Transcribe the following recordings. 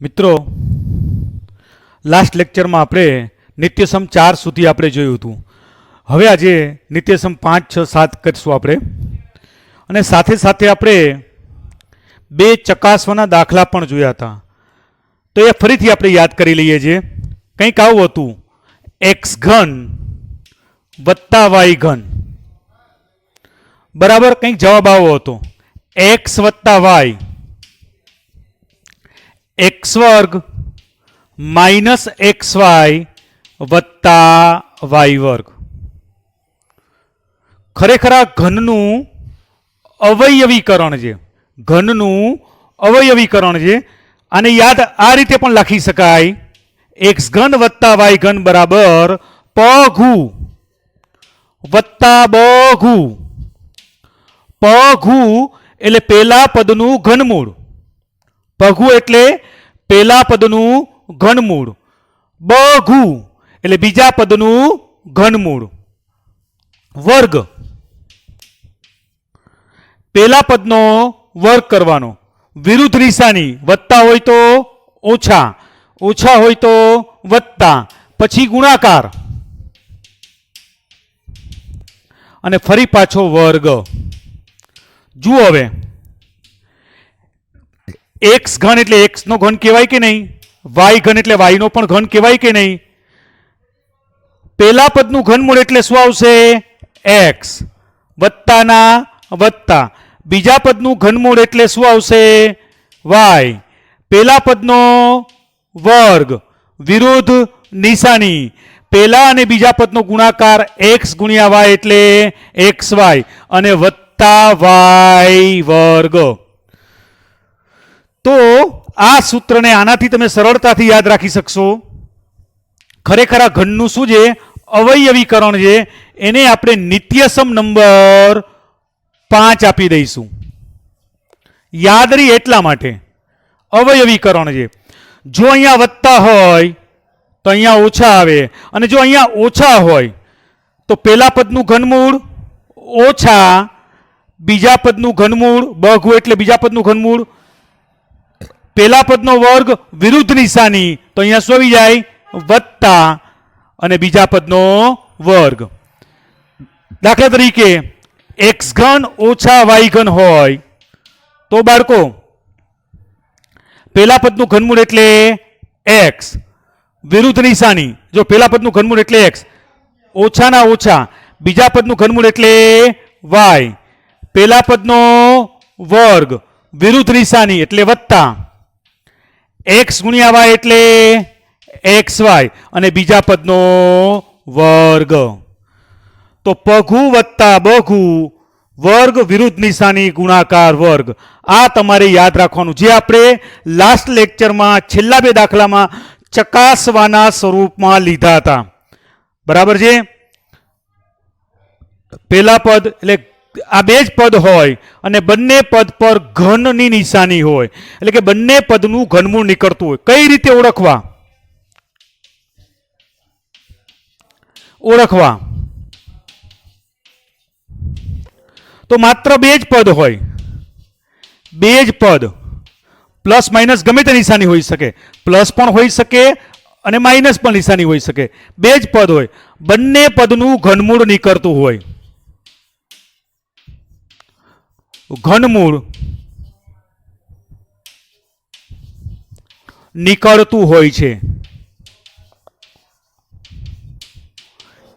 મિત્રો લાસ્ટ લેક્ચરમાં આપણે નિત્યસમ 4 સુધી આપણે જોયું હતું. હવે આજે નિત્યસમ 5, 6, 7 કરીશું આપણે. અને સાથે સાથે આપણે બે ચકાસવાના દાખલા પણ જોયા હતા. તો એ ફરીથી આપણે યાદ કરી લઈએ છીએ. કંઈક આવું હતું, એક્સ ઘન વત્તા વાય ઘન બરાબર કંઈક જવાબ આવો હતો, એક્સ વત્તા વાય एक्स वर्ग माइनस एक्स वाय वत्ता वाय वर्ग. खरेखर आ घननु अवयवीकरण है, घननु अवयवीकरण है. आने याद आ रीते पण लखी शकाय, एक्स घन वत्ता वाय घन बराबर पघु वत्ता बघु. पघु एटले पेला पदनु घनमूळ, पघु एटले पेला पदनु घनमूळ, बघु एटले बीजा पदनु घनमूळ. वर्ग पेला पदनो वर्ग करवानो, विरुद्ध निशानी वत्ता होय तो ओछा, ओछा होय तो वत्ता, पछी गुणाकार अने फरी पाछो वर्ग. जुओ हवे एक्स घन एटले एक्स नो घन कहेवाय के नहीं, वाय घन एटले वाय नो पण घन कहेवाय के नहीं. पेला पदनु घनमूळ एटले शुं आवशे, एक्स वत्ताना वत्ता. बीजा पदनु घनमूळ एटले शुं आवशे, वाय. पेला पदनो वर्ग विरुद्ध निशानी, पेला अने बीजा पदनो गुणाकार एक्स गुणिया वाय एटले एक्स वाय अने वत्ता वाय वर्ग. तो आ सूत्र ने आनाथी तमे सरलताथी याद राखी शकशो. खरेखर आ घननु शुं छे, अवयवीकरण छे. एने आपणे नित्यसम नंबर 5 आपी दईशुं. याद रही एटला माटे अवयवीकरण छे. जो अहींया वत्ता होय तो अहींया ओछा आवे, अने जो अहींया ओछा होय तो पेला पदनु घनमूळ ओछा, बीजा पदनु घनमूळ बघु एटले बीजा पदनु घनमूळ, पेला पदनो वर्ग विरुद्ध निशानी तो अहींया शुं आवी जाय, वत्ता अने बीजा पदनो वर्ग. दाखला तरीके एक्स घन ओछा वाय घन होय तो बाळको पेला पदनु घनमूळ एटले एक्स, विरुद्ध निशानी जो पेला पदनु घनमूळ एटले एक्स, ओछा ना ओछा, बीजा पदनु घनमूळ एटले वाय, पेला पदनो वर्ग विरुद्ध निशानी एटले वत्ता, एक्स गुणिया वाय एटले एक्स वाय अने बीजा पदनो वर्ग. तो पघु वत्ता बघु वर्ग विरुद्ध निशानी गुणाकार वर्ग. आ तमारे याद राखवानुं, जे आपणे लास्ट लेक्चर में छेल्ला बे दाखला में चकासवाना स्वरूप में लीधा था. बराबर छे. पेला पद एटले आ बेज पद होय अने बंने पद पर घननी निशानी होय, एटले के बंने पदनु घनमूळ निकळतुं होय. कई रीते ओळखवा, ओळखवा तो मात्र बेज पद होय, बेज पद प्लस माइनस गमे ते निशानी होई सके, प्लस पण होई सके अने माइनस पण निशानी होई सके. बेज पद होय, बंने पदनु घनमूळ निकळतुं होय. घनमूळ निकळतुं होय छे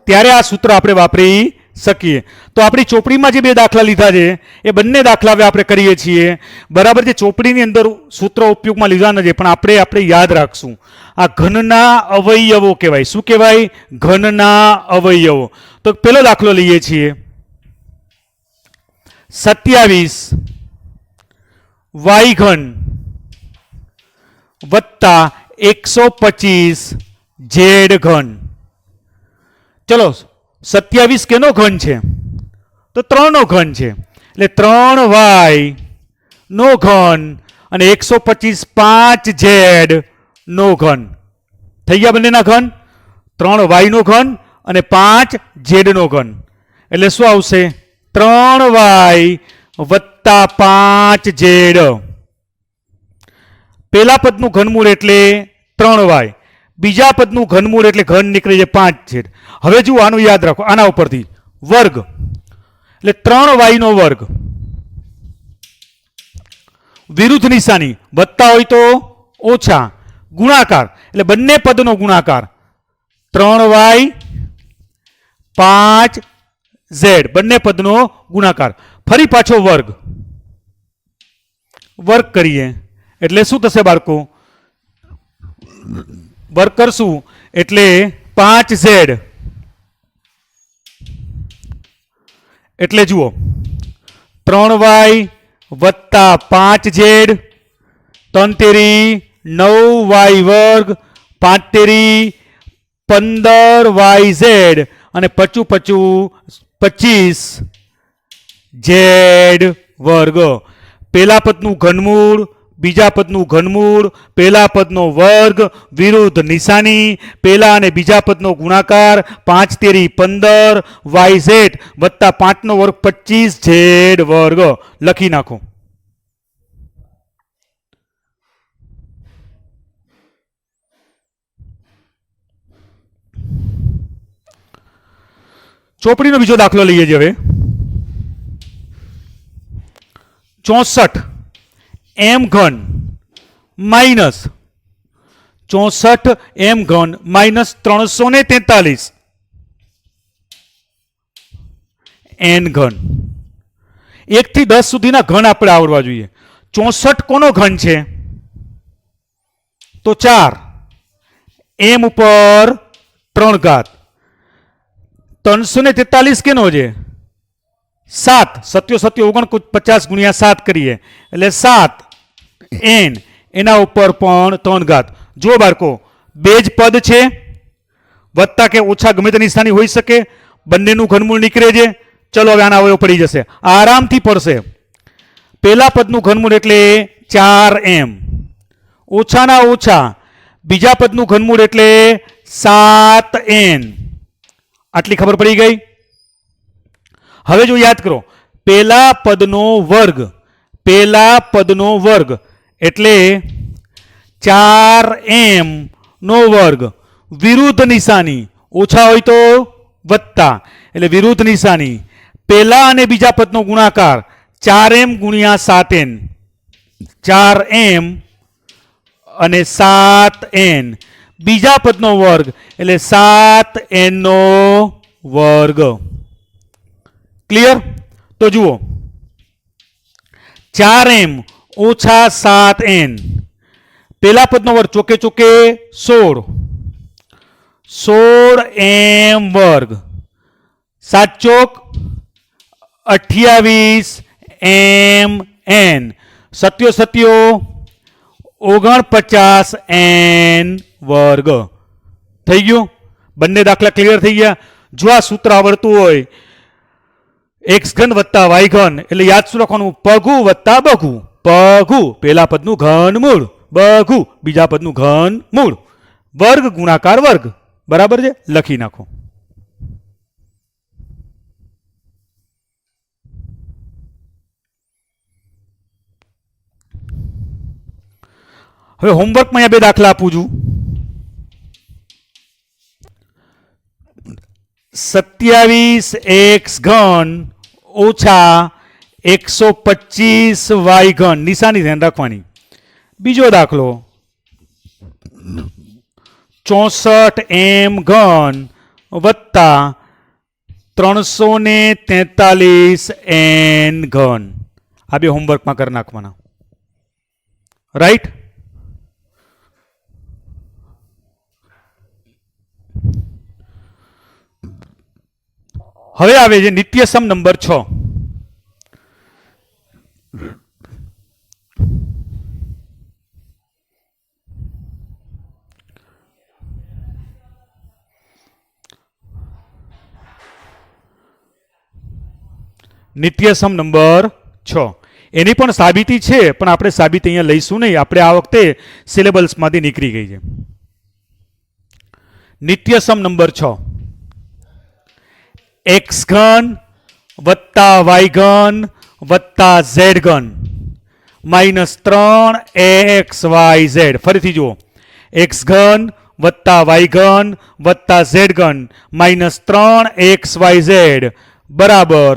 त्यारे आ सूत्र આપણે વાપરી શકીએ. તો આપણી ચોપડીમાં જે બે દાખલા લીધા છે એ બંને દાખલા હવે આપણે કરીએ છીએ. બરાબર છે. ચોપડીની અંદર સૂત્ર ઉપયોગમાં લીધા નથી પણ આપણે યાદ રાખશું. આ ઘનના અવયવો કહેવાય. શું કહેવાય? ઘનના અવયવો. તો પહેલો દાખલો લઈએ છીએ. 27 वाय घन वत्ता 125 जेड घन. चलो 27 केनो घन छे? तो 3 नो घन छे. એટલે 3 वाय नो घन અને 125 5 जेड नो घन. થઈ ગયા બંનેના ઘન. 3 वाय नो घन અને 5 जेड नो घन. એટલે શું આવશે? 3 वाय वत्ता 5 जेड. પેલા પદનું ઘનમૂળ એટલે 3y, બીજા પદનું ઘનમૂળ એટલે ઘન નીકળે છે 5z. હવે જુઓ આનું યાદ રાખો, આના ઉપરથી વર્ગ એટલે 3y નો વર્ગ, વિરુદ્ધ નિશાની વત્તા હોય તો ઓછા, ગુણાકાર એટલે બંને પદનો ગુણાકાર 3y 5z બંને પદનો ગુણાકાર, ફરી પાછો વર્ગ, વર્ગ કરીએ એટલે શું થશે બાળકો? વર્ગ કરશું એટલે 5z એટલે જુઓ 3y વત્તા 5z, 3 તેરી 9y વર્ગ, 5 તેરી 15yz અને 25z વર્ગ. પેલા પદનું ઘનમૂળ, બીજા પદનું ઘનમૂળ, પેલા પદનો વર્ગ, વિરુદ્ધ નિશાની, પેલા અને બીજા પદનો ગુણાકાર 5 તેરી 15 yz વત્તા 5 નો વર્ગ 25z વર્ગ લખી નાખો. ચોપડીનો બીજો દાખલો લઈએ છીએ હવે. 64 m ઘન માઇનસ 64 m ઘન માઇનસ 343 n ઘન. 1 થી 10 સુધીના ઘન આપણે આવડવા જોઈએ. 64 કોનો ઘન છે? તો 4, m ઉપર 3 ઘાત. 343 કેનો છે? 7, 7 49 ગુણ્યા 7 કરીએ એટલે 7 n, એના ઉપર પણ 3 ઘાત. જો બાળકો બે જ પદ છે, વત્તા કે ઓછા ગમે તે નિશાની હોઈ શકે, બંનેનું ઘનમૂળ નીકળે છે. ચલો હવે આના અવયવ પડી જશે, આરામથી પડશે. પેલા પદનું ઘનમૂળ એટલે 4m, ઓછાના ઓછા બીજા પદનું ઘનમૂળ એટલે 7n. આટલી ખબર પડી ગઈ. હવે જો યાદ કરો, પેલા પદનો વર્ગ, પેલા પદનો વર્ગ એટલે 4m નો વર્ગ, વિરુદ્ધ નિશાની ઓછા હોય તો વત્તા એટલે વિરુદ્ધ નિશાની, પેલા અને બીજા પદનો ગુણાકાર 4m ગુણ્યા 7n, 4m અને 7n, બીજા પદનો વર્ગ એટલે 7n નો વર્ગ. ક્લિયર? તો જુઓ 4m ઓછા 7n, પેલા પદનો વર્ગ ચોકે ચોકે 16, 16m વર્ગ, 7 ચોક 28mn, 7 49n વર્ગ. થઈ ગયું? બંને દાખલા ક્લિયર થઈ ગયા. જો આ સૂત્ર આવડતું હોય, x ઘન વત્તા y ઘન એટલે યાદ શું લખવાનું? પઘુ વત્તા બઘુ. પઘુ પેલા પદનું ઘનમૂળ, બઘુ બીજા પદનું ઘનમૂળ, વર્ગ ગુણાકાર વર્ગ. બરાબર છે? લખી નાખો. હવે હોમવર્કમાં અહીંયા બે દાખલા આપું છું. 27x ઘન ઓછા 125y ઘન, નિશાની ધ્યાન રાખવાની. બીજો દાખલો 64m ઘન વત્તા 343n ઘન. આ બે હોમવર્કમાં કરી નાખવાના. રાઈટ? હવે આવે છે નિત્યસમ નંબર 6. નિત્યસમ નંબર 6. એની પણ સાબિતી છે, પણ આપણે સાબિતી અહીંયા લઈશું નહીં. આપણે આ વખતે સિલેબસમાંથી નીકળી ગઈ છે. નિત્યસમ નંબર 6. x ઘન વત્તા y ઘન વત્તા z ઘન માઇનસ 3xyz. ફરીથી જુઓ, એક્સ ઘન વત્તા વાય ઘન વત્તા ઝેડ ઘન માઇનસ 3xyz બરાબર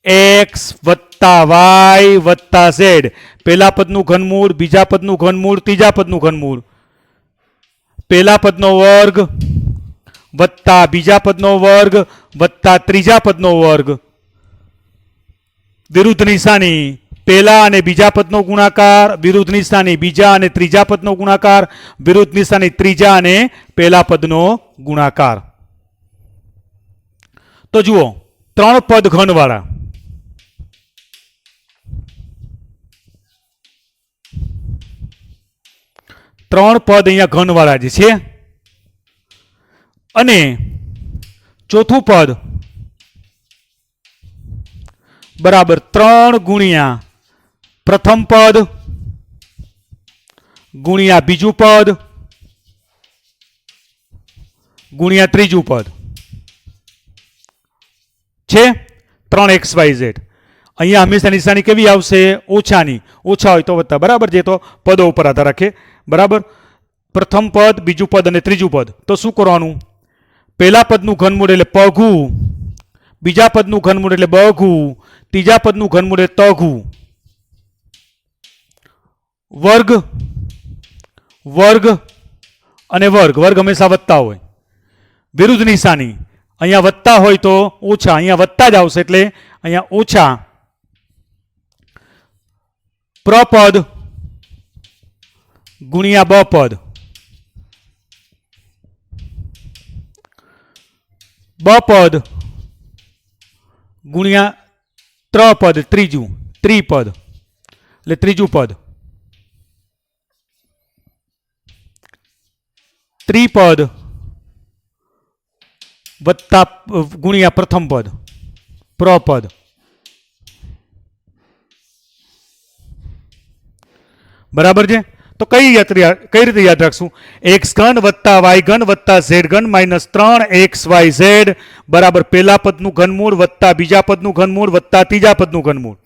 એક્સ વત્તા વાય વત્તા ઝેડ. પહેલા પદનું ઘનમૂળ, બીજા પદનું ઘનમૂળ, ત્રીજા પદનું ઘનમૂળ. પહેલા પદનો વર્ગ વત્તા બીજા પદનો વર્ગ વત્તા ત્રીજા પદનો વર્ગ. વિરુદ્ધ નિશાની પહેલા અને બીજા પદનો ગુણાકાર, વિરુદ્ધ નિશાની બીજા અને ત્રીજા પદનો ગુણાકાર, વિરુદ્ધ નિશાની ત્રીજા અને પહેલા પદનો ગુણાકાર. તો જુઓ, 3 પદ ઘનવાળા. ત્રણ પદ અહીંયા ઘનવાળા જે છે અને ચોથું પદ બરાબર 3 ગુણ્યા પ્રથમ પદ ગુણ્યા બીજું પદ ગુણ્યા ત્રીજું પદ છે 3xyz. અહીંયા હંમેશા નિશાની કેવી આવશે? ઓછાની. ઓછા હોય તો વત્તા, બરાબર છે. તો પદો ઉપર આધાર રાખે, બરાબર. પ્રથમ પદ, બીજું પદ અને ત્રીજું પદ. તો શું કરવાનું? પહેલા પદનું ઘનમૂળ એટલે પઘું, બીજા પદનું ઘનમૂળ એટલે બઘું, ત્રીજા પદનું ઘનમૂળ એટલે તઘું. વર્ગ વર્ગ અને વર્ગ. વર્ગ હંમેશા વત્તા હોય. વિરુદ્ધ નિશાની અહીંયા વત્તા હોય તો ઓછા, અહીંયા વત્તા જ આવશે એટલે અહીંયા ઓછા પ્રપદ ગુણ્યા બપદ. બપદ ગુણ્યા ત્રપદ, ત્રીજું ત્રિપદ એટલે ત્રીજું પદ. ત્રિપદ વત્તા ગુણ્યા પ્રથમ પદ પ્રપદ. બરાબર છે. તો કઈ રીતે યાદ રાખશું? એક્સ ઘન વત્તા વાય ઘન વત્તા ઝેડ ઘન માઇનસ 3xyz બરાબર પહેલા પદનું ઘનમૂળ વત્તા બીજા પદનું ઘનમૂળ વત્તા ત્રીજા પદનું ઘનમૂળ.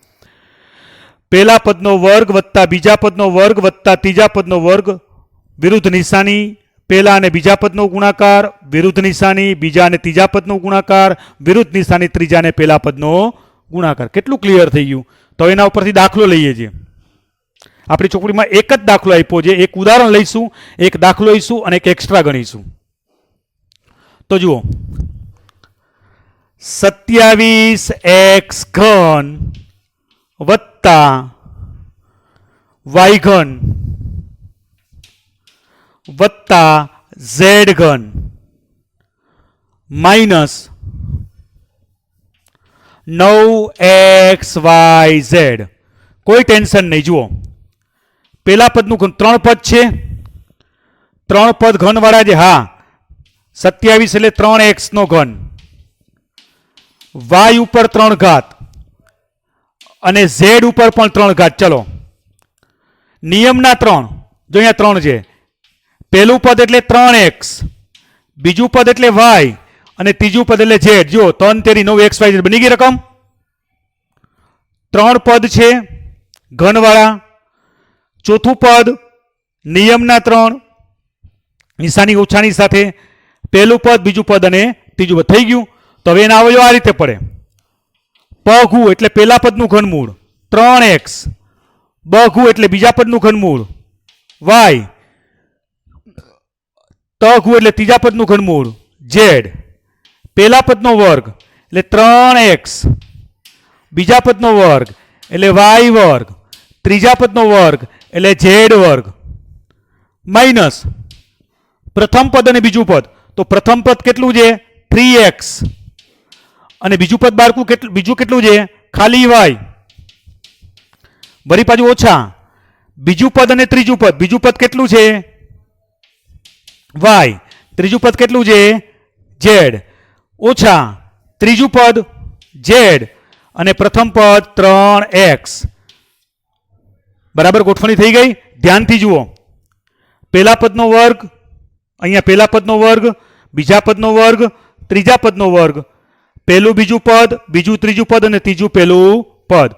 પહેલા પદનો વર્ગ વત્તા બીજા પદનો વર્ગ વત્તા ત્રીજા પદનો વર્ગ. વિરુદ્ધ નિશાની પહેલા અને બીજા પદનો ગુણાકાર, વિરુદ્ધ નિશાની બીજા અને ત્રીજા પદનો ગુણાકાર, વિરુદ્ધ નિશાની ત્રીજા અને પહેલા પદનો ગુણાકાર. કેટલું ક્લિયર થઈ ગયું? તો એના ઉપરથી દાખલો લઈએ છીએ. આપણી ચોપડીમાં એક જ દાખલો આપ્યો છે. એક ઉદાહરણ લઈશું, એક દાખલો લઈશું અને એક એક્સ્ટ્રા ગણીશું. તો જુઓ, 27x ઘન વત્તા વાય ઘન વત્તા ઝેડ ઘન માઇનસ 9xyz. કોઈ ટેન્શન નહીં. જુઓ, પહેલા પદનું ઘન 3 પદ છે. 3 પદ ઘનવાળા છે. હા, 27 એટલે 3x નો ઘન, y ઉપર 3 ઘાત અને z ઉપર પણ 3 ઘાત. ચલો, નિયમના 3. જો અહીંયા 3 છે. પહેલું પદ એટલે 3x, બીજું પદ એટલે y અને ત્રીજું પદ એટલે z. જો 3 તેરી 9xyz બની ગઈ રકમ. 3 પદ છે ઘનવાળા. ચોથું પદ નિયમના 3 નિશાની ઓછાની સાથે. પહેલું પદ, બીજું પદ અને ત્રીજું પદ. થઈ ગયું. તો હવે એના અવયવ આ રીતે પડે. પઘુ એટલે પહેલા પદનું ઘનમૂળ 3x, બઘુ એટલે બીજા પદનું ઘનમૂળ y, તઘુ એટલે ત્રીજા પદનું ઘનમૂળ z. પહેલા પદનો વર્ગ એટલે 3x, બીજા પદનો વર્ગ એટલે y વર્ગ, ત્રીજા પદનો વર્ગ એટલે z વર્ગ માઇનસ પ્રથમ પદ અને બીજું પદ. તો પ્રથમ પદ કેટલું છે? 3x અને બીજું પદ બાળકું બીજું કેટલું છે? ખાલી y. વળી પાછું ઓછા બીજું પદ અને ત્રીજું પદ. બીજું પદ કેટલું છે? y. ત્રીજું પદ કેટલું છે? z. ઓછા ત્રીજું પદ z અને પ્રથમ પદ 3x. બરાબર ગોઠવણી થઈ ગઈ? ધ્યાનથી જુઓ. પહેલા પદનો વર્ગ, અહીંયા પહેલા પદનો વર્ગ, બીજા પદનો વર્ગ, ત્રીજા પદનો વર્ગ, પહેલું બીજું પદ, બીજું ત્રીજું પદ અને ત્રીજું પહેલું પદ.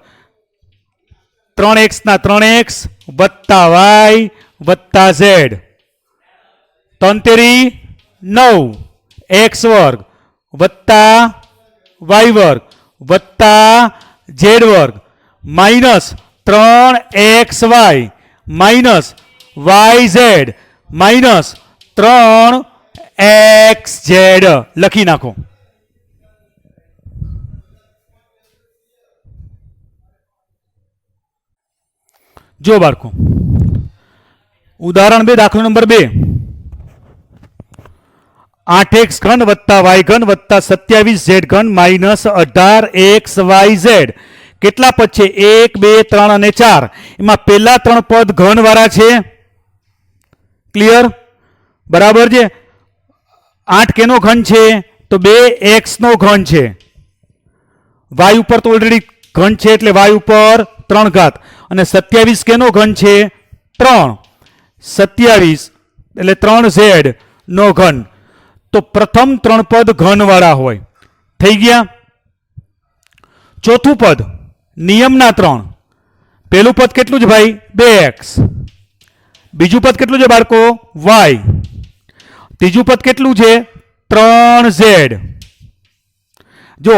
3x ના 3x વત્તા y વત્તા z 3 તેરી 9 x વર્ગ વત્તા y વર્ગ વત્તા z વર્ગ minus 3xy minus yz minus 3xz લખી નાખો. જો બાળકો ઉદાહરણ 2 દાખલો નંબર 2 8x ઘન વત્તા y ઘન વત્તા 27z ઘન માઇનસ 18xyz કેટલા પદ છે 1 2 3 અને 4 એમાં પહેલા 3 પદ ઘન વાળા છે. ક્લિયર? બરાબર છે. 8 કેનો ઘન છે તો 2x નો ઘન છે. y ઉપર તો ઓલરેડી ઘન છે એટલે y ઉપર 3 ઘાત અને 27 કેનો ઘન છે 3 27 એટલે 3z નો ઘન. તો પ્રથમ 3 પદ ઘન વાળા હોય થઈ ગયા. ચોથું પદ નિયમના 3 પહેલું પદ કેટલું છે ભાઈ 2x બીજું પદ કેટલું છે બાળકો y ત્રીજું પદ કેટલું છે 3z. જો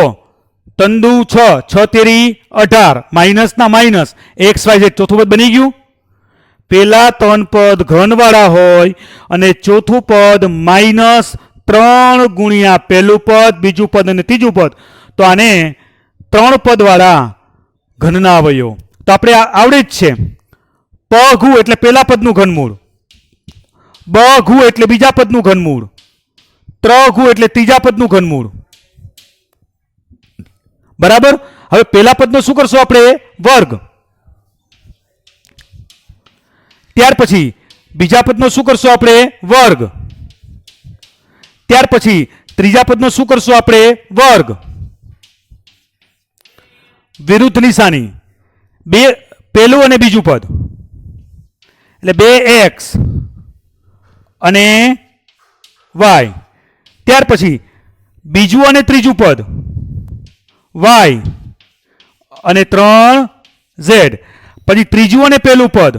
તંદુ 6 તેરી 18 માઇનસ ના માઇનસ xyz ચોથું પદ બની ગયું. પેલા 3 પદ ઘન વાળા હોય અને ચોથું પદ માઇનસ 3 ગુણ્યા પહેલું પદ બીજું પદ અને ત્રીજું પદ તો આને 3 પદ વાળા ઘનના અવયવો. તો આપણે આવડે જ છે. પ ઘુ એટલે પહેલા પદનું ઘનમૂળ, બ ઘુ એટલે બીજા પદનું ઘનમૂળ, ત્ર ઘુ એટલે ત્રીજા પદનું ઘનમૂળ. બરાબર. હવે પહેલા પદનો શું કરશું આપણે વર્ગ, ત્યાર પછી બીજા પદનો શું કરશું આપણે વર્ગ, ત્યાર પછી ત્રીજા પદનો શું કરશું આપણે વર્ગ. વિરુદ્ધ નિશાની બે પહેલું અને બીજું પદ એટલે 2x અને y ત્યાર પછી બીજું અને ત્રીજું પદ y અને 3z પછી ત્રીજું અને પહેલું પદ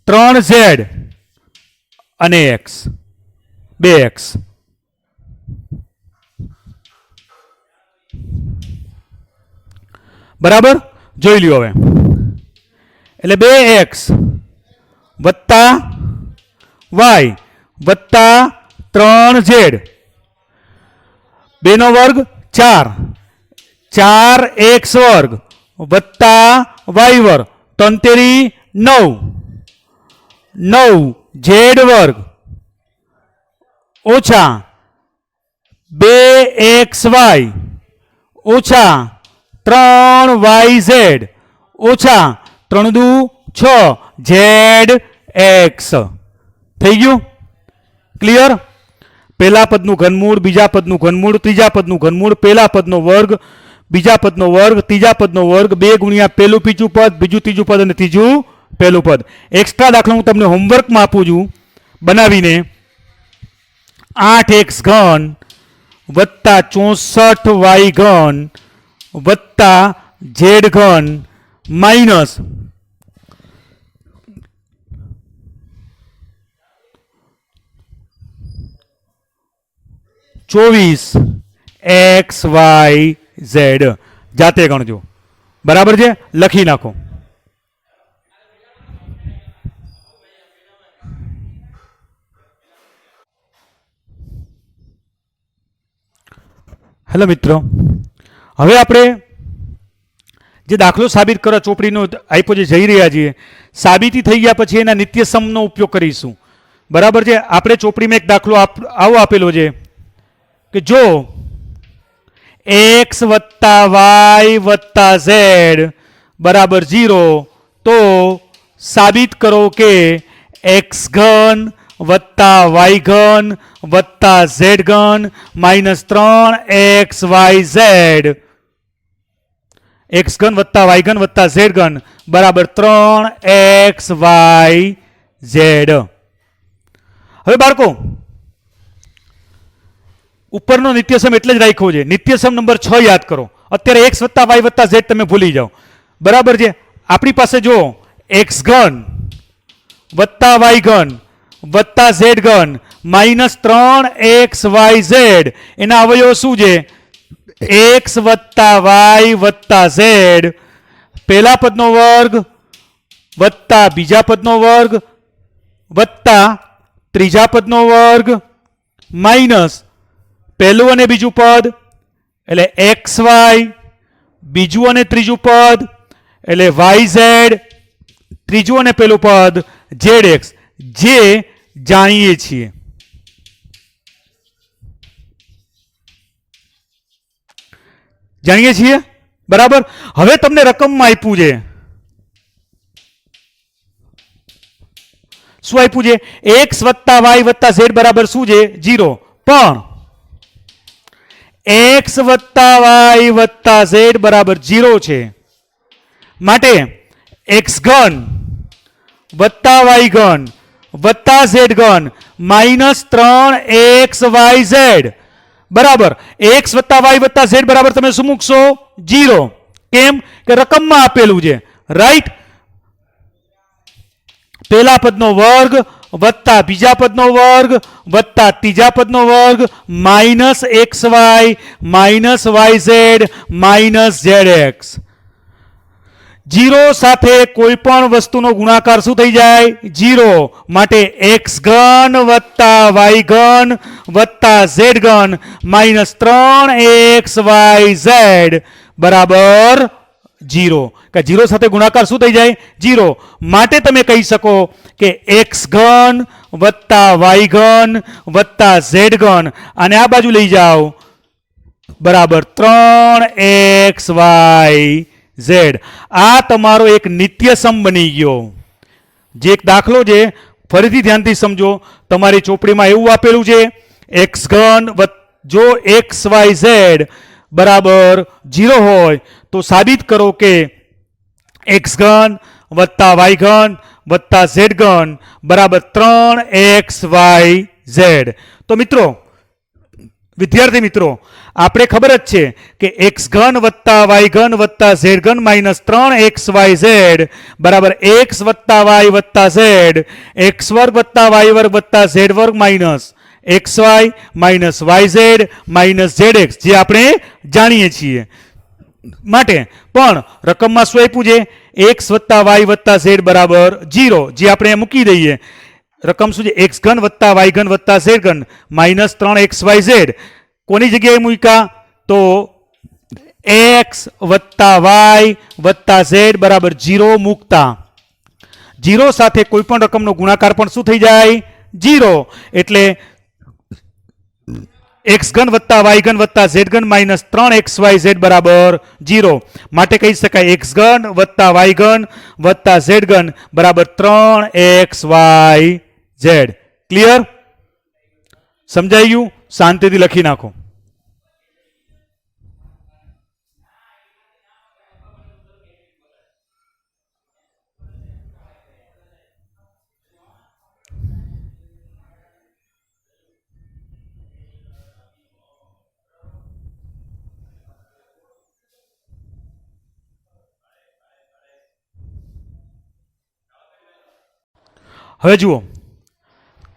3z અને x 2x. બરાબર. જોઈ લ્યો હવે એટલે 2x વત્તા y વત્તા 3z 2 નો વર્ગ 4 4x વર્ગ વત્તા y વર્ગ 3 તેરી 9 9z વર્ગ ઓછા 2xy ઓછા 3yz ઓછા 3 દુ 6zx થઈ ગયું. ક્લિયર? પહેલા પદનું ઘનમૂળ બીજા પદનું ઘનમૂળ ત્રીજા પદનું ઘનમૂળ પહેલા પદનો વર્ગ બીજા પદનો વર્ગ ત્રીજા પદનો વર્ગ 2 ગુણ્યા પહેલું બીજું પદ બીજું ત્રીજું પદ અને ત્રીજું પહેલું પદ. એક્સ્ટ્રા દાખલો હું તમને હોમવર્કમાં આપું છું બનાવીને. 8x ઘન વત્તા 64y ઘન વત્તા z ઘન માઇનસ 24xyz જાતે ગણજો. બરાબર છે? લખી નાખો. હેલો મિત્રો, હવે આપણે જે દાખલો સાબિત કરો ચોપડીનો આપ્યો જે જઈ રહ્યા છીએ સાબિતી થઈ ગયા પછી એના નિત્યસમનો ઉપયોગ કરીશું. બરાબર છે? આપણે ચોપડીમાં એક દાખલો આવો આપેલો છે કે જો x વત્તા y વત્તા z બરાબર 0 તો સાબિત કરો કે x ઘન વત્તા y ઘન વત્તા z ઘન માઇનસ 3xyz x ઘન વત્તા y ઘન વત્તા z ઘન બરાબર 3xyz. હવે બાળકો ઉપરનો નિત્યસમ એટલે જ રાખ્યો છે. નિત્યસમ નંબર 6 યાદ કરો. અત્યારે x વત્તા y વત્તા z તમે ભૂલી જાઓ. બરાબર છે? આપણી પાસે જો એક્સ ઘન વત્તા વાય ઘન વત્તા ઝેડ ઘન માઇનસ 3xyz એના અવયવો શું છે? એક્સ વત્તા વાય વત્તા ઝેડ, પહેલા પદનો વર્ગ વત્તા બીજા પદનો વર્ગ વત્તા ત્રીજા પદનો વર્ગ માઇનસ પહેલું અને બીજું પદ એટલે એક્સ વાય, બીજું અને ત્રીજું પદ એટલે વાય ઝેડ, ત્રીજું અને પહેલું પદ ઝેડ એક્સ, જે જાણીએ છીએ. જાણીએ છીએ બરાબર. હવે તમને રકમમાં આપ્યું છે, શું આપ્યું છે? એક્સ વત્તા વાય વત્તા ઝેડ બરાબર શું છે? 0. પણ એક્સ વત્તા વાય વત્તા ઝેડ બરાબર 0 છે. માટે એક્સ ઘન વત્તા વાય ઘન વત્તા ઝેડ ઘન માઇનસ 3xyz બરાબર એક્સ વત્તા વાય વત્તા ઝેડ બરાબર તમે શું મૂકશો? 0. કેમ કે રકમમાં આપેલું છે, રાઈટ? પહેલા પદનો વર્ગ વત્તા બીજા પદનો વર્ગ વત્તા ત્રીજા પદનો વર્ગ minus x y minus y z minus z x. 0 સાથે કોઈ પણ વસ્તુનો ગુણાકાર શું થઈ જાય? 0. માટે એક્સ ઘન વત્તા વાય ઘન વત્તા ઝેડ ઘન માઇનસ 3xyz બરાબર 0. કે 0 સાથે ગુણાકાર શું થઈ જાય? 0. માટે તમે કહી શકો કે એક્સ ઘન વત્તા વાય ઘન વત્તા ઝેડ ઘન અને આ બાજુ લઈ જાઓ બરાબર 3xyz. આ તમારો એક નિત્યસમ બની ગયો. જે એક દાખલો છે, ફરીથી ધ્યાનથી સમજો. તમારી ચોપડીમાં એવું આપેલું છે એક્સ ઘન જો એક્સ વાય ઝેડ બરાબર 0 હોય તો સાબિત કરો કે એક્સ ઘન વત્તા વાય ઘન વત્તા ઝેડ ઘન બરાબર 3xyz. તો મિત્રો, વિદ્યાર્થી મિત્રો, આપણે ખબર જ છે કે એક્સ ઘન વત્તા વાય ઘન વત્તા ઝેડ ઘન માઇનસ 3xyz બરાબર એક્સ વત્તા વાય વત્તા ઝેડ એક્સ વર્ગ વત્તા વાય વર્ગ વત્તા ઝેડ વર્ગ minus x y minus y z minus z x, જે આપણે જાણીએ છીએ. માટે પણ રકમમાં શું આપ્યું છે? એક્સ વત્તા વાય વત્તા ઝેડ બરાબર 0, જે આપણે મૂકી દઈએ. રકમ શું છે? એક્સ ઘન વત્તા વાય ઘન વત્તા ઝેડ ઘન માઇનસ 3xyz. કોની જગ્યાએ મૂક્યા? તો એક્સ વત્તા વાય વત્તા ઝેડ બરાબર 0 મૂકતા 0 સાથે કોઈ પણ રકમનો ગુણાકાર પણ શું થઈ જાય? 0. એટલે એક્સ ઘન વત્તા વાય ઘન વત્તા ઝેડ ઘન માઇનસ 3xyz બરાબર 0. માટે કહી શકાય એક્સ ઘન વત્તા વાય ઘન વત્તા ઝેડ ઘન બરાબર 3xyz. ક્લિયર? સમજાઈ ગયું? શાંતિથી લખી નાખો. હવે જુઓ,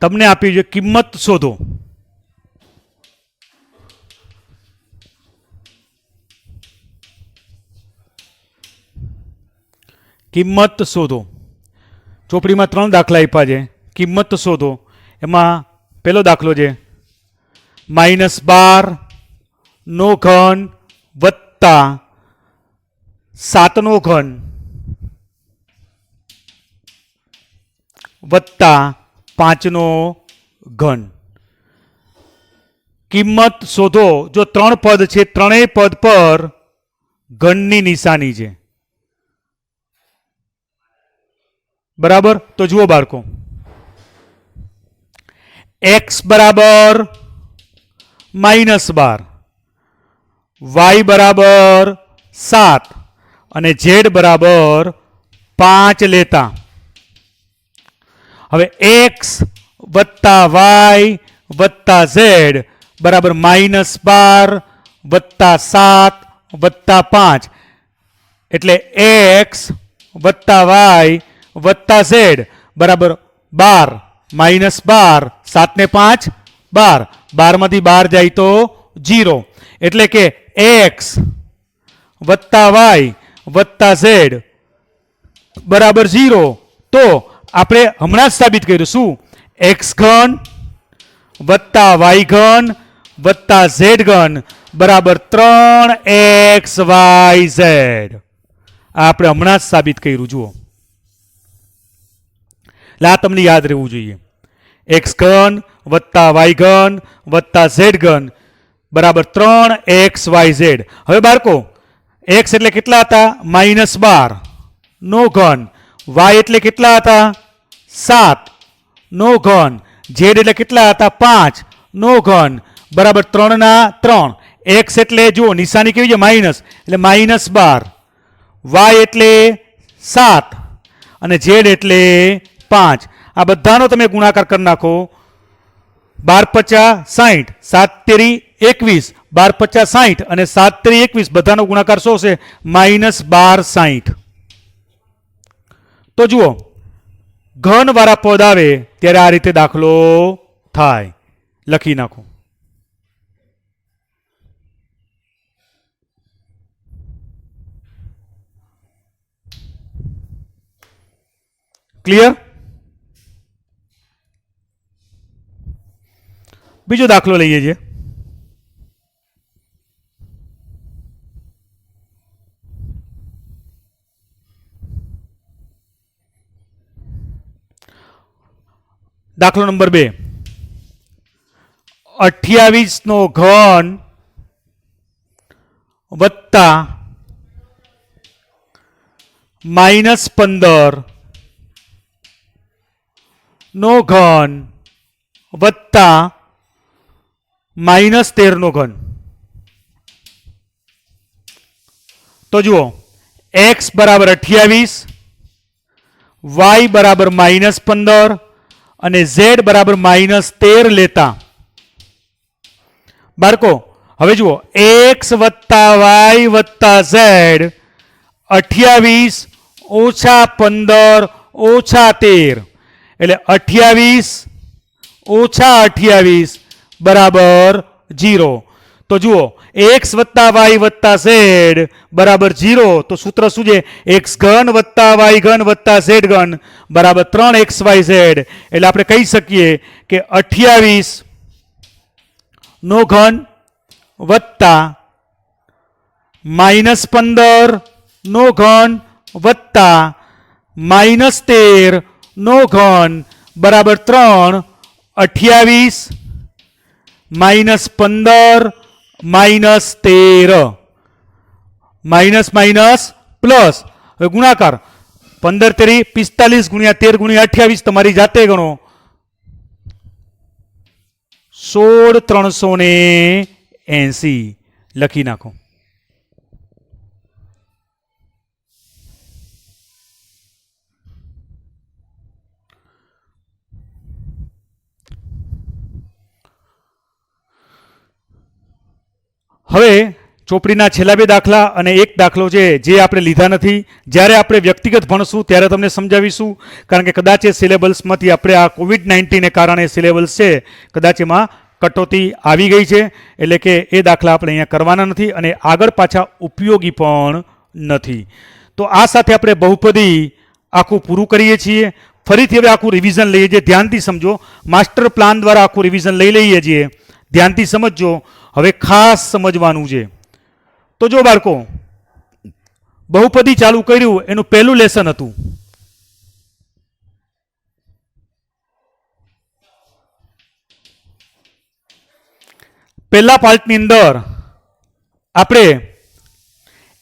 તમને આપી છે કિંમત શોધો. કિંમત શોધો. ચોપડીમાં 3 દાખલા આપ્યા છે. કિંમત શોધો. એમાં પહેલો દાખલો છે -12 નો ઘન વત્તા 7 નો ઘન વત્તા 5 નો ઘન. કિંમત શોધો. જો 3 પદ છે, ત્રણેય પદ પર ઘનની નિશાની છે. બરાબર? તો જુઓ બાળકો, x બરાબર -12, y બરાબર 7 અને z બરાબર 5 લેતા હવે x વત્તા y વત્તા z બરાબર -12 વત્તા 7 વત્તા 5 એટલે x વત્તા વાય વત્તા ઝેડ બરાબર 12 માઇનસ 12 7 ને 5 12 12 માંથી 12 જાય તો 0 એટલે કે એક્સ વત્તા વાય વત્તા ઝેડ બરાબર 0 તો આપણે હમણાં જ સાબિત કર્યું શું એક્સ ઘન વત્તા વાય ઘન વત્તા ઝેડ ઘન બરાબર 3xyz આપણે હમણાં જ સાબિત કર્યું જુઓ એટલે આ તમને યાદ રહેવું જોઈએ એક્સ ઘન વત્તા વાય ઘન વત્તા ઝેડ ઘન બરાબર 3xyz હવે બાળકો એક્સ એટલે કેટલા હતા -12 નો ઘન વાય એટલે કેટલા હતા 7 નો ઘન ઝેડ એટલે કેટલા હતા 5 નો ઘન બરાબર 3 ના 3 એક્સ એટલે જુઓ નિશાની કેવી છે માઇનસ એટલે -12 વાય એટલે 7 અને ઝેડ એટલે 5 આ બધાનો તમે ગુણાકાર કરી નાખો 12 50 60 7 તેરી 21 12 50 60 અને 7 તેરી 21 બધાનો ગુણાકાર શું છે -12 60 તો જુઓ ઘન વાળા પદ આવે ત્યારે આ રીતે દાખલો થાય લખી નાખો ક્લિયર બીજો દાખલો લઈએ છીએ દાખલો નંબર 2 28 નો ઘન વત્તા -15 નો ઘન વત્તા -13 નો ઘન તો જુઓ x બરાબર 28 y બરાબર -15 અને z બરાબર -13 લેતા બાળકો હવે જુઓ x વત્તા y વત્તા z 28 ઓછા 15 ઓછા 13 એટલે 28 ઓછા 28 બરાબર 0 તો જુઓ x વત્તા y વત્તા z બરાબર 0 તો સૂત્ર શું છે x ઘન વત્તા y ઘન વત્તા z ઘન બરાબર 3xyz એટલે આપણે કહી શકીએ કે 28 નો ઘન વત્તા -15 નો ઘન વત્તા -13 નો ઘન બરાબર 3 28 -15 -13 માઇનસ માઇનસ પ્લસ હવે ગુણાકાર 15 તેરી 45 ગુણ્યા 13 ગુણ્યા 28 તમારી જાતે ગણો 16380 લખી નાખો હવે ચોપડીના છેલ્લા બે દાખલા અને એક દાખલો છે જે આપણે લીધા નથી જ્યારે આપણે વ્યક્તિગત ભણશું ત્યારે તમને સમજાવીશું કારણ કે કદાચ એ સિલેબસમાંથી આપણે આ COVID-19 ને કારણે સિલેબસ છે કદાચ એમાં કટોતી આવી ગઈ છે એટલે કે એ દાખલા આપણે અહીંયા કરવાના નથી અને આગળ પાછા ઉપયોગી પણ નથી તો આ સાથે આપણે બહુપદી આખું પૂરું કરીએ છીએ ફરીથી હવે આખું રિવિઝન લઈએ છીએ ધ્યાનથી સમજો માસ્ટર પ્લાન દ્વારા આખું રિવિઝન લઈ લઈએ છીએ ધ્યાનથી સમજજો હવે ખાસ સમજવાનું છે તો જો બાળકો બહુપદી ચાલુ કર્યું એનું પહેલું લેસન હતું પહેલા પાર્ટની અંદર આપણે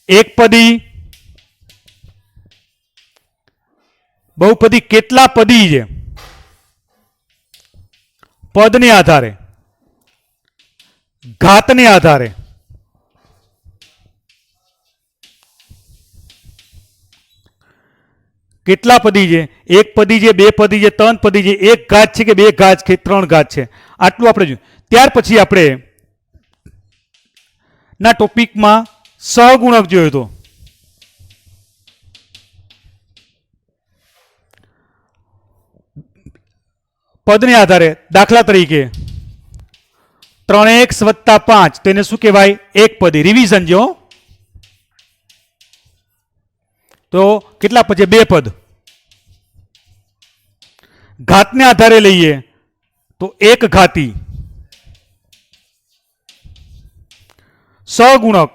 એકપદી બહુપદી કેટલા પદી છે પદને આધારે ઘાતને આધારે કેટલા પદી છે એક પદી છે બે પદી છે ત્રણ પદી છે એક ઘાત છે કે બે ઘાત છે ત્રણ ઘાત છે આટલું આપણે જોયું ત્યાર પછી આપણે ના ટોપિકમાં સહગુણક જોયો હતો પદને આધારે દાખલા તરીકે 3x વત્તા 5 તો એને શું કહેવાય? એક પદી. રિવિઝન જો. તો કેટલા પદ છે? બે પદ. ઘાતને આધારે લઈએ તો એક ઘાતી. સહગુણક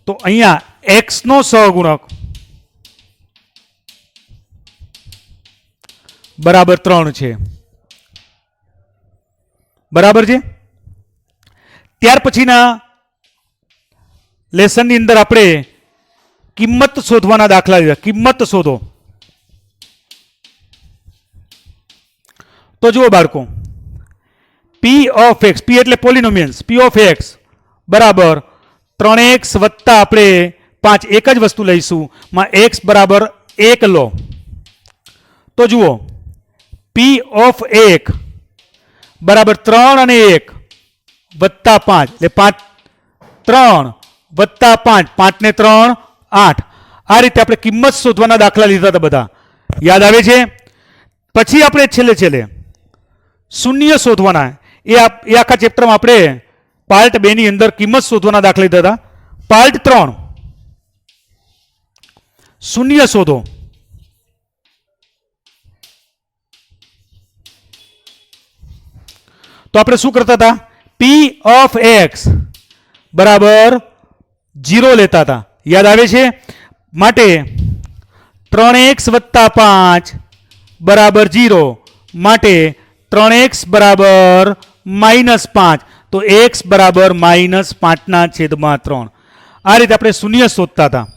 તો અહીંયા x નો સહગુણક બરાબર 3 છે. બરાબર છે. ત્યાર પછીના લેસનની અંદર આપણે કિંમત શોધવાના દાખલા લીધા. કિંમત શોધો. તો જુઓ બાળકો, પી ઓફ એક્સ, પી એટલે પોલિનોમિયલ્સ, પી ઓફ એક્સ બરાબર 3x વત્તા આપણે 5, એક જ વસ્તુ લઈશું, માં x બરાબર 1 લો. તો જુઓ, પી ઓફ 1 બરાબર 3 અને 1 વત્તા 5 એટલે 5, 3 વત્તા 5, 5 ને 3 8. આ રીતે આપણે કિંમત શોધવાના દાખલા લીધા હતા બધા. યાદ આવે છે? પછી આપણે છેલ્લે શૂન્ય શોધવાના. એ આખા ચેપ્ટરમાં આપણે પાર્ટ 2 ની અંદર કિંમત શોધવાના દાખલા લીધા હતા. પાર્ટ 3 શૂન્ય શોધો. તો આપણે શું કરતા હતા? પી ઓફ એક્સ બરાબર 0 લેતા હતા. યાદ આવે છે? માટે 3x વત્તા 5 બરાબર 0 માટે 3x બરાબર -5 તો x બરાબર -5/3. આ રીતે આપણે શૂન્ય શોધતા હતા.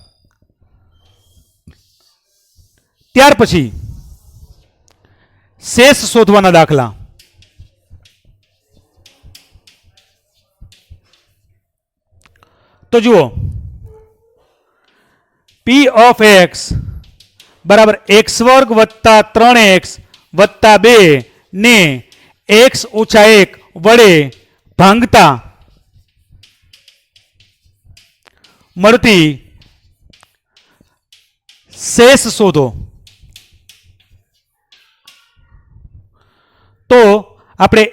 ત્યાર પછી શેષ શોધવાના દાખલા. તો જુઓ, પી ઓફ એક્સ બરાબર x² વત્તા 3x વત્તા 2 ને x - 1 વડે ભાંગતા મળતી શેષ શોધો. તો આપણે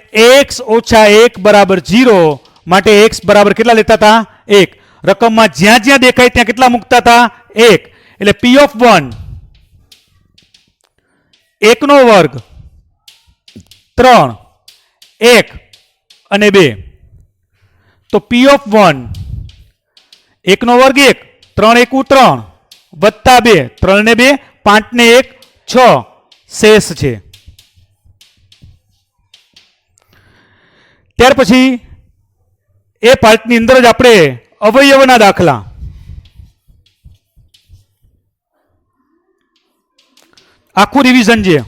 x - 1 બરાબર 0 માટે x બરાબર કેટલા લેતા હતા? 1. રકમમાં જ્યાં જ્યાં દેખાય ત્યાં કેટલા મૂકતા હતા? 1. એટલે પી ઓફ 1 1 નો વર્ગ 3 1 અને 2. તો પી ઓફ 1 1 નો વર્ગ 1, 3 1 3 વત્તા 2, 3 ને 2 5 ને 1 6 શેષ છે. ત્યાર પછી એ પાર્ટની અંદર જ આપણે અવયવના દાખલા. આખું રિવિઝન છે.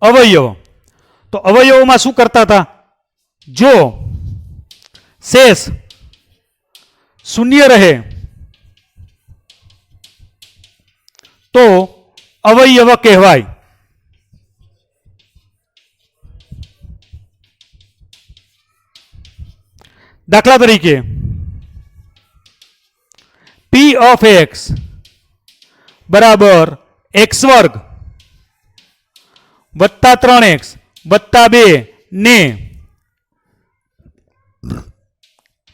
અવયવ. તો અવયવોમાં શું કરતા હતા? જો શેષ શૂન્ય રહે તો અવયવ કહેવાય. દાખલા તરીકે પી ઓફ એક્સ બરાબર x² વત્તા 3x વત્તા 2 ને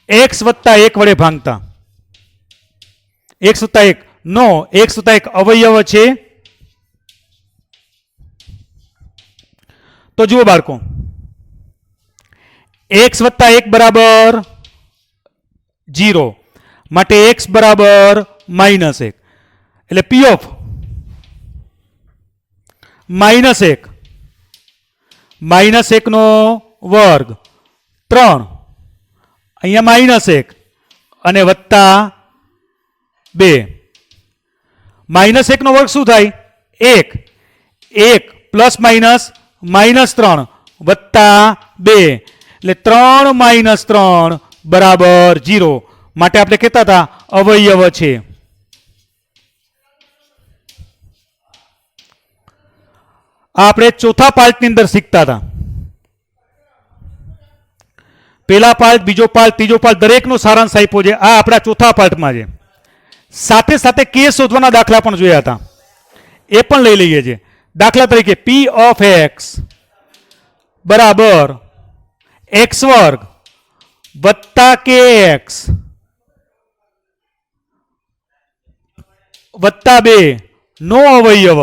x વત્તા 1 વડે ભાંગતા. x વત્તા 1 નો x વત્તા 1 અવયવ છે. તો જુઓ બાળકો, x વત્તા 1 બરાબર 0 માટે x બરાબર -1 એટલે પી ઓફ -1 -1 નો વર્ગ 3 અહીંયા -1 અને વત્તા 2. -1 નો વર્ગ શું થાય? 1 1 પ્લસ માઇનસ -3 વત્તા 2 એટલે 3 - 3 બરાબર 0 માટે આપણે કહેતા હતા અવયવ છે. આપણે ચોથા પાર્ટની અંદર શીખતા હતા. પહેલા પાર્ટ, બીજો પાર્ટ, ત્રીજો પાર્ટ દરેકનો સારાંશ આપ્યો છે. આ આપણા ચોથા પાર્ટમાં છે. સાથે સાથે કે શોધવાના દાખલા પણ જોયા હતા, એ પણ લઈ લઈએ છીએ. દાખલા તરીકે પી ઓફ એક્સ બરાબર એક્સ વર્ગ વત્તા કે એક્સ વત્તા 2 નો અવયવ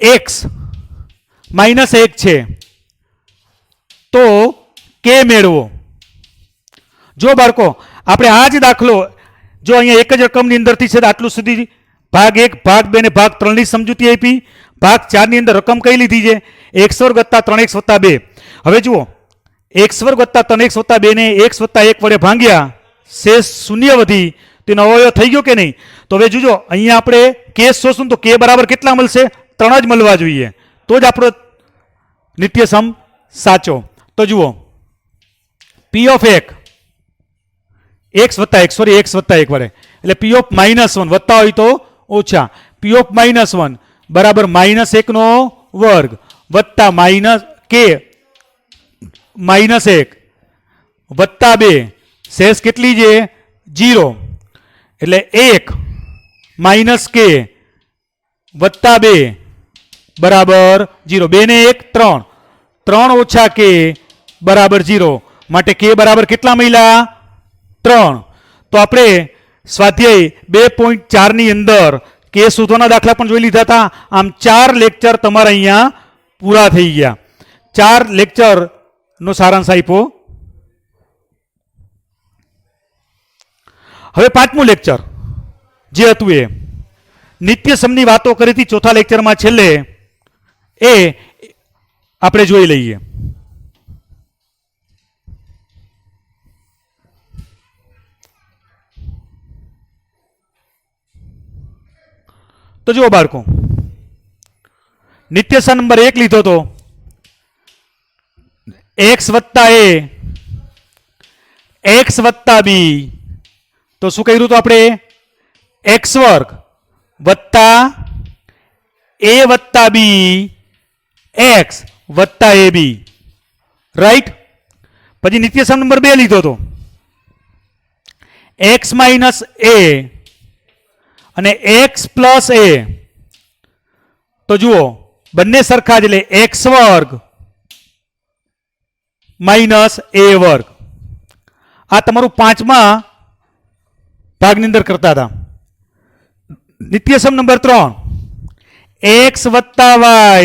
એક્સ -1 છે તો કે મેળવો. જો બાળકો આપણે આ જ દાખલો જો અહીંયા એક જ રકમની અંદરથી છે આટલું સુધી ભાગ 1 ભાગ 2 ને ભાગ 3 ની સમજૂતી આપી, ભાગ 4 ની અંદર રકમ કઈ લીધી છે x વર્ગ વત્તા 3x વત્તા 2. હવે જુઓ x વર્ગ વત્તા 3x વત્તા 2 ને x વત્તા 1 વડે ભાંગ્યા શેષ શૂન્ય વધી તેનો અવયવ થઈ ગયો કે નહીં. તો હવે જોજો અહીંયા આપણે કેસ શોધશું તો કે બરાબર કેટલા મળશે 3 જ મળવા જોઈએ તો જ આપણો નિત્યસમ સાચો. તો જુઓ પી ઓફ x વત્તા 1 સોરી x વત્તા 1 વડે એટલે પી ઓફ -1 વત્તા હોય તો ઓછા પી ઓફ -1 બરાબર -1 નો વર્ગ વત્તા કે -1 વત્તા 2 શેષ કેટલી છે 0 એટલે 1 કે વત્તા 2 બરાબર 0. 2 ને 1 3 3 ઓછા કે બરાબર 0 માટે કે બરાબર કેટલા મળ્યા 3. તો આપણે સ્વાધ્યાય 2.4 ની અંદર કે શોધવાના દાખલા પણ જોઈ લીધા હતા. આમ 4 લેક્ચર તમારા અહીંયા પૂરા થઈ ગયા. 4 લેક્ચર નો સારાંશ આપ્યો. હવે 5મું લેક્ચર જે હતું એ નિત્યસમની વાતો કરી હતી ચોથા લેક્ચરમાં છેલ્લે એ આપણે જોઈ લઈએ. તો જુઓ બાળકો નિત્યસમ નંબર 1 લીધો તો x વત્તા a x વત્તા b તો શું કર્યું તો આપણે x વર્ગ વત્તા a વત્તા b x વત્તા ab રાઈટ. પછી નિત્યસમ નંબર 2 લીધો તો x માઇનસ a અને x પ્લસ a તો જુઓ બંને સરખા જ એટલે x વર્ગ માઇનસ a વર્ગ. આ તમારું 5મા ભાગની અંદર કરતા હતા. નિત્યસમ નંબર 3 x વત્તા y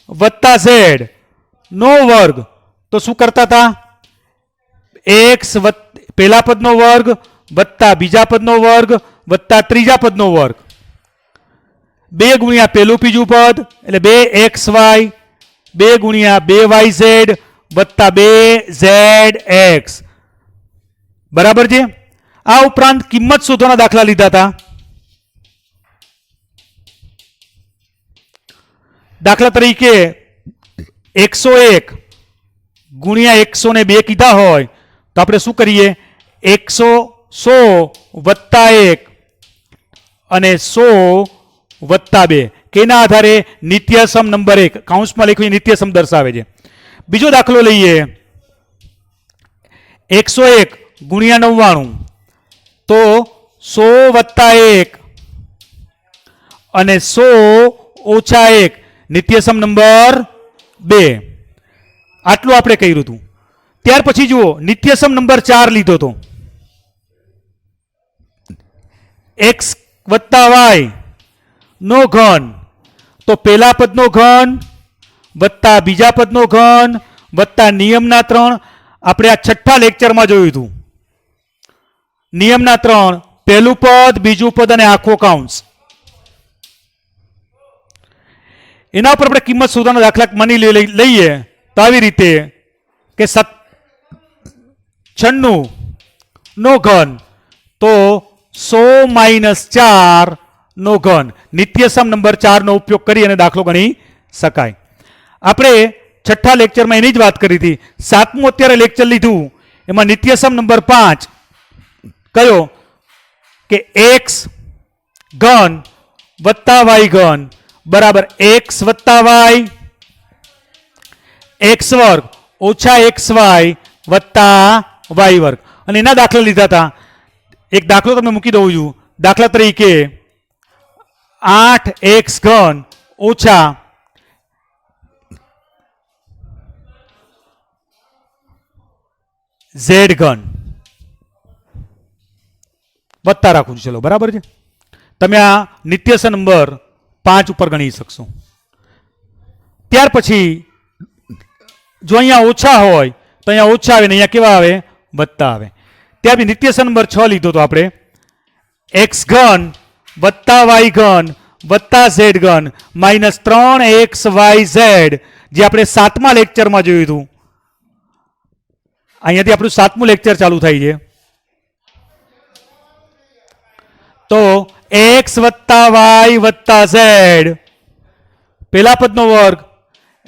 વત્તા z નો વર્ગ તો શું કરતા હતા x પહેલા પદનો વર્ગ વત્તા બીજા પદનો વર્ગ વત્તા ત્રીજા પદનો વર્ગ 2 ગુણ્યા પહેલું બીજું પદ એટલે 2xy 2 ગુણ્યા 2yz વત્તા 2zx બરાબર છે. આ ઉપરાંત કિંમત શોધવાના દાખલા લીધા હતા. દાખલા તરીકે 101 ગુણ્યા 102 કીધા હોય તો આપણે શું કરીએ 100 વત્તા 1 અને 100 વત્તા 2 કેના આધારે નિત્યસમ નંબર 1 કૌંસમાં લખ્યું નિત્યસમ દર્શાવે છે. બીજો દાખલો લઈએ 101 ગુણ્યા 99 તો 100 વત્તા 1 અને 100 ઓછા 1 નિત્યસમ નંબર 2 આટલું આપણે કર્યું હતું. ત્યાર પછી જુઓ નિત્યસમ નંબર 4 લીધો તો x વત્તા y નો ઘન તો પહેલા પદનો ઘન વત્તા બીજા પદનો ઘન વત્તા નિયમના 3 આપણે આ છઠ્ઠા લેક્ચરમાં જોયું હતું. નિયમના 3 પહેલું પદ બીજું પદ અને આખો કૌંસ એના ઉપર આપણે કિંમત શોધવાના દાખલા માની લઈએ તો આવી રીતે કે 96 નો ઘન તો 100 માઇનસ 4 નો ઘન નિત્યસમ નંબર 4 નો ઉપયોગ કરી અને દાખલો ગણી શકાય. આપણે છઠ્ઠા લેક્ચરમાં એની જ વાત કરી હતી. 7મું અત્યારે લેક્ચર લીધું એમાં નિત્યસમ નંબર 5 કયો કે x ઘન વત્તા y ઘન બરાબર x વત્તા y x વર્ગ ઓછા xy વત્તા y વર્ગ અને એના દાખલા લીધા હતા. એક દાખલો તમને મૂકી દઉં છું દાખલા તરીકે 8x3 ઓછા z3 વત્તા રાખું છું. ચલો બરાબર છે. તમે આ નિત્યસમ નંબર 5 ઉપર ગણી શકશો. ત્યાર પછી જો અહીંયા ઓછા હોય તો અહીંયા ઓછા આવે ને અહીંયા કેવા આવે? વત્તા આવે. ત્યાર પછી નિત્યસમ નંબર 6 લીધો તો આપણે x3 વત્તા y3 વત્તા z3 માઇનસ 3xyz જે આપણે 7મા લેક્ચરમાં જોયું હતું. અહીંયાથી આપણું 7મું લેક્ચર ચાલુ થાય છે. તો x વત્તા y વત્તા z પેલા પદનો વર્ગ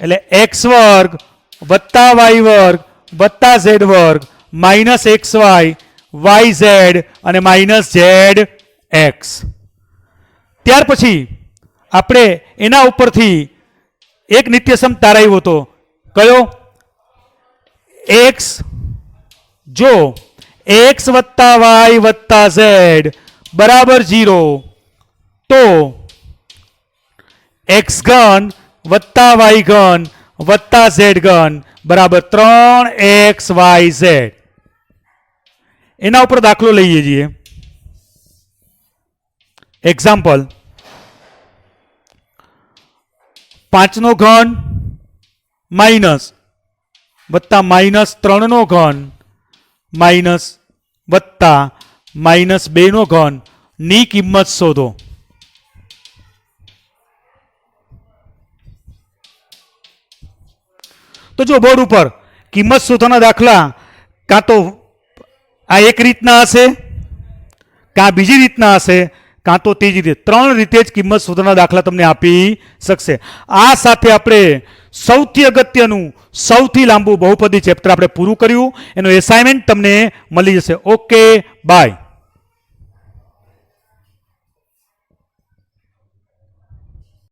એટલે x વર્ગ વત્તા y વર્ગ વત્તા z વર્ગ માઇનસ xy yz અને માઇનસ zx. ત્યાર પછી આપણે એના ઉપરથી એક નિત્યસમ તારાવ્યો હતો. કયો? x જો x વત્તા y વત્તા z બરાબર 0 તો x3 વત્તા y3 વત્તા z3 બરાબર 3xyz. એના ઉપર દાખલો લઈએ છીએ. એક્ઝામ્પલ 5 માઇનસ વત્તા માઇનસ 3 માઇનસ વત્તા માઇનસ 2 ની કિંમત શોધો. તો જો બોર્ડ ઉપર કિંમત શોધવાના દાખલા કાં તો આ એક રીતના હશે, કાં બીજી રીતના હશે, કાં તો ત્રીજી રીતે. 3 રીતે જ કિંમત શોધવાના દાખલા તમને આપી શકશે. આ સાથે આપણે સૌથી અગત્યનું સૌથી લાંબુ બહુપદી ચેપ્ટર આપણે પૂરું કર્યું. એનું એસાઇનમેન્ટ તમને મળી જશે. Okay, by.